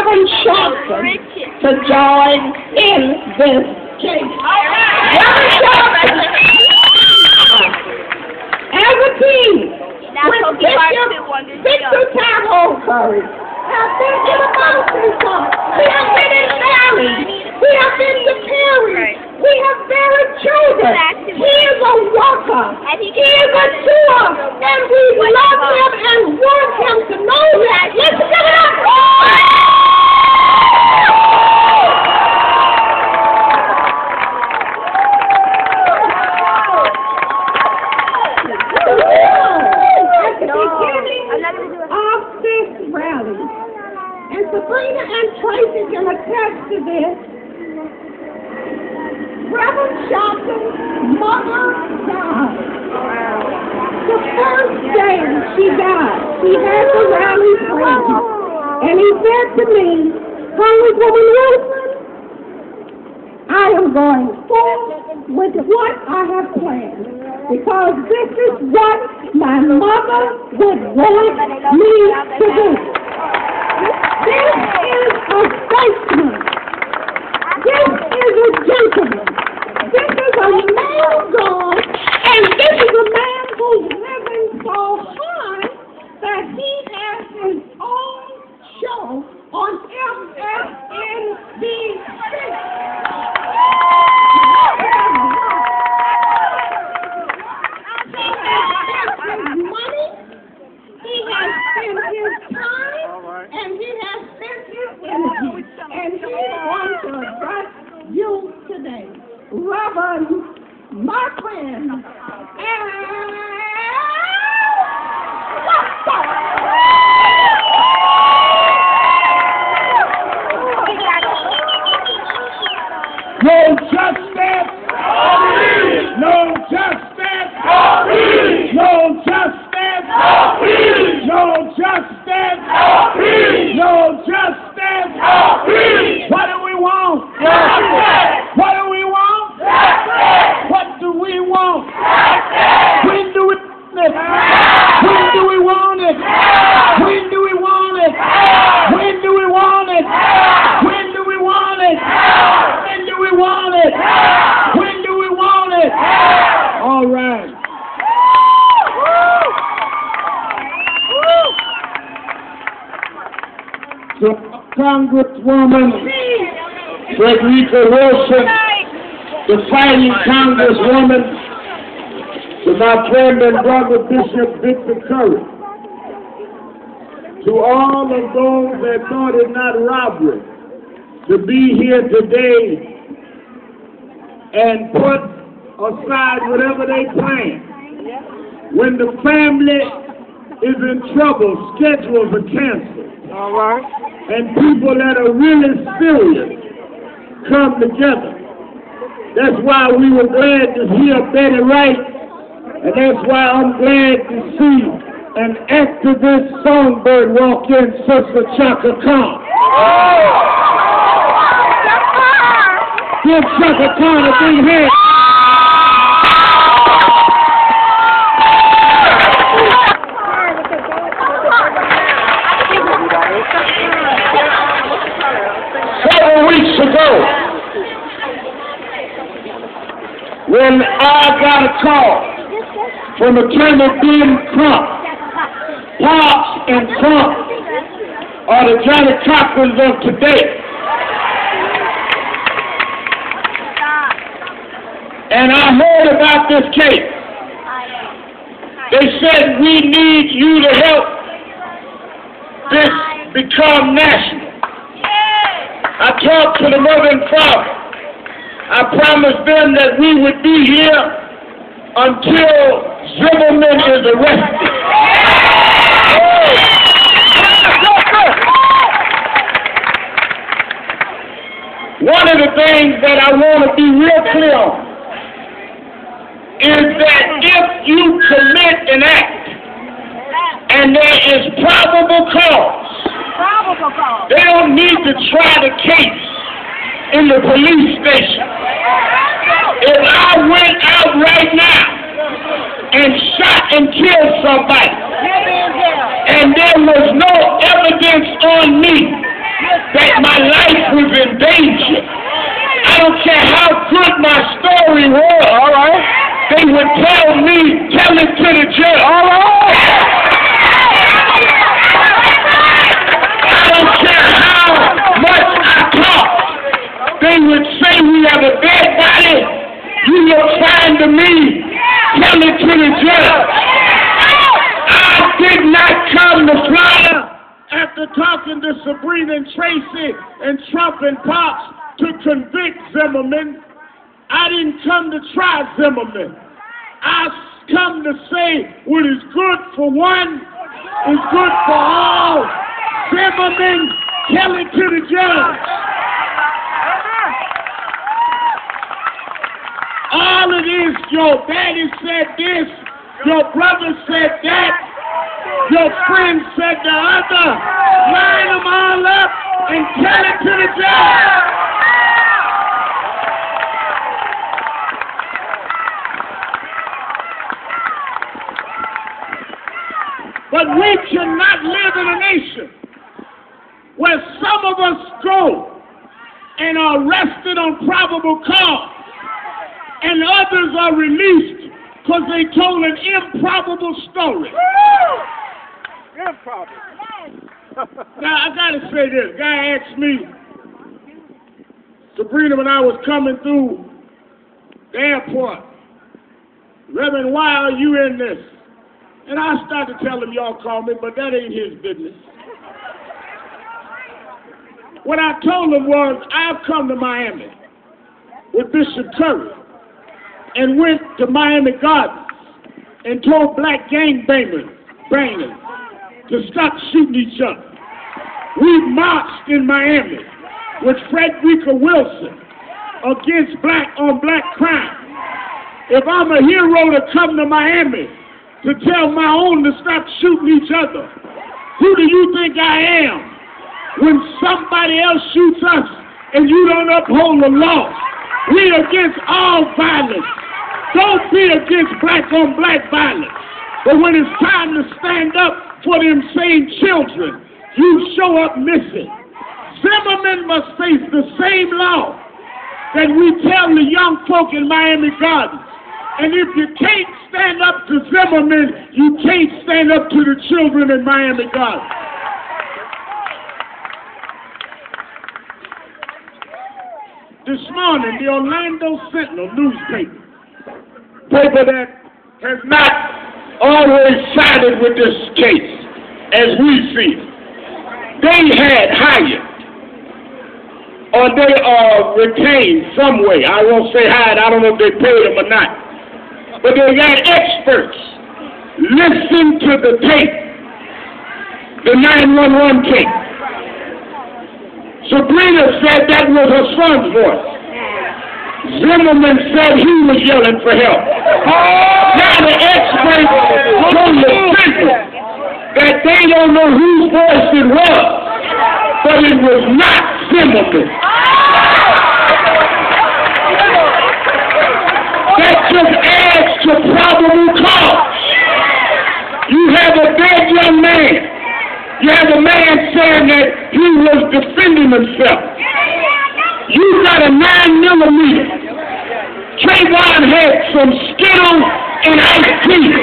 Reverend Sharpton to join in this case. Reverend Sharpton, as a team, with Bishop Tyrone Curry, have been to the mountaintop. We have been in valleys. We have been to Perry. We have buried children. He is a worker. He is a doer. And we love him and want him to know that. Let's give it up. Of this rally, and Sabrina and Tracy can attest to this, Reverend Sharpton's mother died. The first day she died, she had the rally planned, and he said to me, Congresswoman Wilson, I am going forward with what I have planned, because this is what my mother would want me to do. This is a statesman. This is a gentleman. This is a man of God, and this is a man who's living so high that he has his own show on MSNBC. And he has spent his energy, and he wants to address you today, Reverend, my friend, and no justice, no justice, no justice, no justice, no justice. What do we want? What do we want? What do we want? When do we want it? When do we want it? When do we want it? When do we want it? When do we want it? When do we want it? When do we want it? All right. So, Congresswoman Frederica Wilson, the fighting Congresswoman, to my friend and brother Bishop Victor Curry, to all of those that thought it not robbery to be here today and put aside whatever they plan. When the family is in trouble, schedules are canceled. All right. And people that are really serious come together. That's why we were glad to hear Betty Wright, and that's why I'm glad to see an activist songbird walk in, Sister Chaka Khan. Give Chaka Khan a big hand. Several weeks ago, when I got a call from Attorney Ben Crump, Pops and Crump are the Johnny Cochrans of today. And I heard about this case. They said we need you to help this become national. I talked to the mother and father. I promised them that we would be here until Zimmerman is arrested. One of the things that I want to be real clear on is that if you commit an act and there is probable cause, they don't need to try the case in the police station. If I went out right now and shot and killed somebody, and there was no evidence on me, that my life was in danger. I don't care how good my story was. All right. They would tell me, tell it to the judge. All right. I don't care how much I talk. They would say we have a dead body. You look fine to me. Tell it to the judge. I did not come to Florida after talking to Sabrina and Tracy and Trump and Pops to convict Zimmerman. I didn't come to try Zimmerman. I come to say what is good for one is good for all. Zimmerman, tell it to the judge. All it is, your daddy said this, your brother said that, your friend said the other. Line them all up and tell it to the judge. But we cannot live in a nation where some of us go and are arrested on probable cause and others are released because they told an improbable story. Improbable. Now, I got to say this. Guy asked me, Sabrina, when I was coming through the airport, Reverend, why are you in this? And I started to tell him, y'all call me, but that ain't his business. What I told him was, I've come to Miami with Bishop Curry and went to Miami Gardens and told black gangbangers to stop shooting each other. We marched in Miami with Frederica Wilson against black on black crime. If I'm a hero to come to Miami to tell my own to stop shooting each other, who do you think I am when somebody else shoots us and you don't uphold the law? We against all violence. Don't be against black on black violence. But when it's time to stand up for them same children, you show up missing. Zimmerman must face the same law that we tell the young folk in Miami Gardens. And if you can't stand up to Zimmerman, you can't stand up to the children in Miami Gardens. This morning, the Orlando Sentinel newspaper, paper that has not always sided with this case, as we see it, they had hired, or they are retained some way. I won't say hired, I don't know if they paid them or not. But they got experts. Listen to the tape, the 911 tape. Sabrina said that was her son's voice. Zimmerman said he was yelling for help. Now the experts told the center that they don't know whose voice it was, but it was not Zimmerman. That just adds to probable cause. You have a dead young man. You have a man saying that he was defending himself. You got a 9mm. Trayvon had some Skittles and ice cream.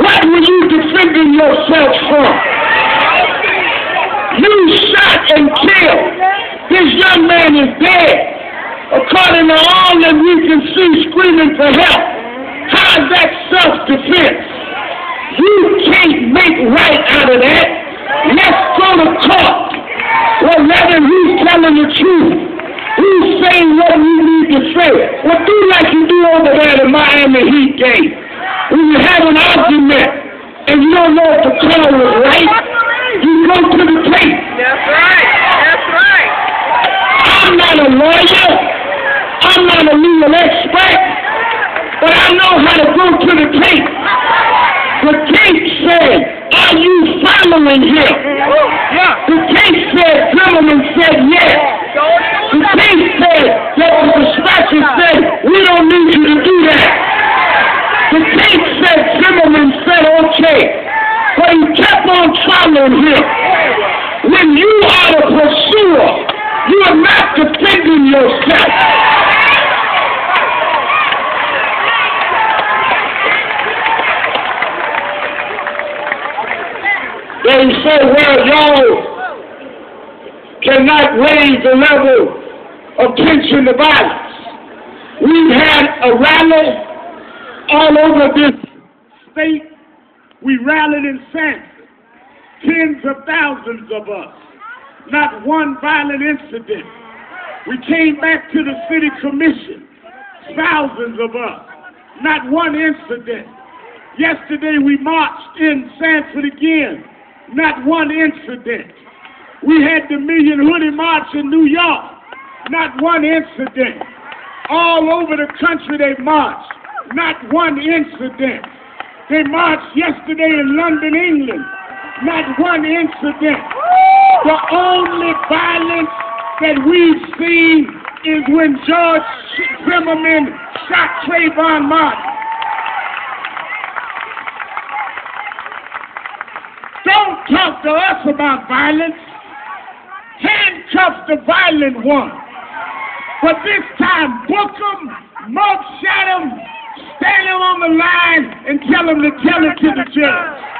What were you defending yourself from? You shot and killed. This young man is dead. According to all that we can see screaming for help. How is that self-defense? You can't make right out of that. Let's go to court. Well, Reverend, who's telling the truth? Who's saying what we need to say? Well, do like you do over there in Miami Heat game. When you have an argument and you don't know if the call was right, you go to the tape. That's right. That's right. I'm not a lawyer. I'm not a legal expert. But I know how to go to the tape. The tape said, are you following him? The tape said, Zimmerman said yes. The tape said that the dispatcher said, we don't need you to do that. The tape said Zimmerman said okay. But he kept on following him. when you are the pursuer, you are not defending yourself. They say, well, y'all cannot raise the level of tension to violence. We've had a rally all over this state. We rallied in Sanford. Tens of thousands of us. Not one violent incident. We came back to the city commission. Thousands of us. Not one incident. Yesterday we marched in Sanford again. Not one incident. We had the Million Hoodie March in New York. Not one incident. All over the country they marched. Not one incident. They marched yesterday in London, England. Not one incident. The only violence that we've seen is when George Zimmerman shot Trayvon Martin. Don't talk to us about violence. Handcuff the violent one. But this time, book them, mugshot them, stand them on the line, and tell them to tell it to the judge.